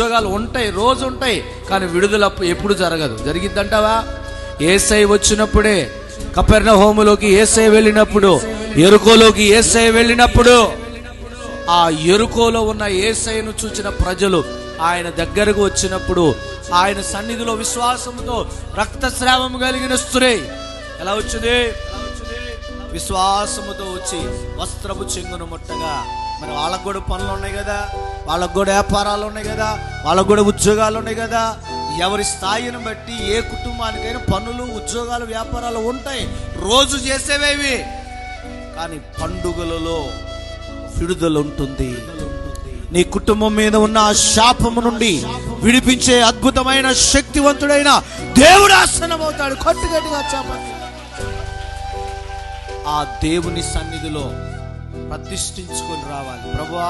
ఉద్యోగాలు ఉంటాయి, రోజు ఉంటాయి, కానీ విడుదల ఎప్పుడు జరగదు. జరిగిద్దంటావా? యేసయ్య వచ్చినప్పుడే, కపెర్నహూములోకి యేసయ్య వెళ్ళినప్పుడు, యెరికోలోకి యేసయ్య వెళ్ళినప్పుడు, ఆ యెరికోలో ఉన్న యేసయ్యను చూచిన ప్రజలు ఆయన దగ్గరకు వచ్చినప్పుడు, ఆయన సన్నిధిలో విశ్వాసంతో రక్తస్రావం కలిగిన స్త్రీ ఎలా వచ్చింది? విశ్వాసముతో వచ్చి వస్త్రపు చెంగును ముట్టగా. మరి వాళ్ళకు కూడా పనులు ఉన్నాయి కదా, వాళ్ళకు కూడా వ్యాపారాలు ఉన్నాయి కదా, వాళ్ళకు కూడా ఉద్యోగాలు ఉన్నాయి కదా. ఎవరి స్థాయిని బట్టి ఏ కుటుంబానికైనా పనులు, ఉద్యోగాలు, వ్యాపారాలు ఉంటాయి, రోజు చేసేవేవి. కానీ పండుగలలో విడుదల ఉంటుంది. నీ కుటుంబం మీద ఉన్న ఆ శాపము నుండి విడిపించే అద్భుతమైన శక్తివంతుడైన దేవుడు ఆసన్నమవుతాడు. కట్టుగట్టిగా చెప్పండి. ఆ దేవుని సన్నిధిలో ప్రతిష్ఠించుకొని రావాలి. ప్రభువా,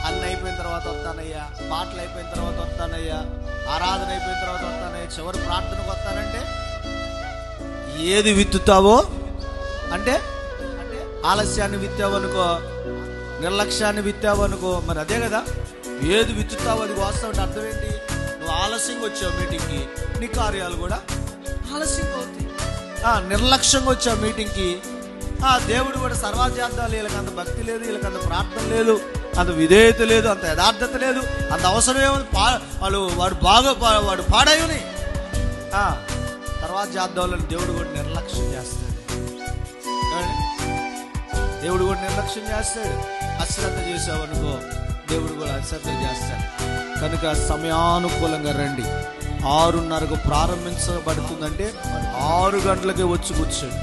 అన్న అయిపోయిన తర్వాత వస్తానయ్యా, పాటలు అయిపోయిన తర్వాత వస్తానయ్యా, ఆరాధన అయిపోయిన తర్వాత వస్తానయ్యా, చివరి ప్రార్థనకు వస్తానంటే ఏది విత్తుతావో అంటే ఆలస్యాన్ని విత్తావనుకో, నిర్లక్ష్యాన్ని విత్తావనుకో, మరి అదే కదా. ఏది విత్తుతావో అది వాస్తవం. అర్థం ఏంటి? నువ్వు ఆలస్యంగా వచ్చావు మీటింగ్కి, నీ కార్యాలు కూడా ఆలస్యంగా అవుతాయి. నిర్లక్ష్యంగా వచ్చావు మీటింగ్కి, దేవుడు కూడా సర్వాధ్యార్థాలు, వీళ్ళకి అంత భక్తి లేదు, వీళ్ళకి అంత ప్రార్థన లేదు, అంత విధేయత లేదు, అంత యథార్థత లేదు, అంత అవసరమే ఉంది. వాడు పాడాయుని సర్వాధ్యార్థాలను దేవుడు కూడా నిర్లక్ష్యం చేస్తాడు. దేవుడు కూడా నిర్లక్ష్యం చేస్తాడు. అశ్రద్ధ చేసావనుకో, దేవుడు కూడా అశ్రద్ధ చేస్తాడు. కనుక సమయానుకూలంగా రండి. 6:30కు ప్రారంభించబడుతుందంటే 6 గంటలకే వచ్చి కూర్చోండి.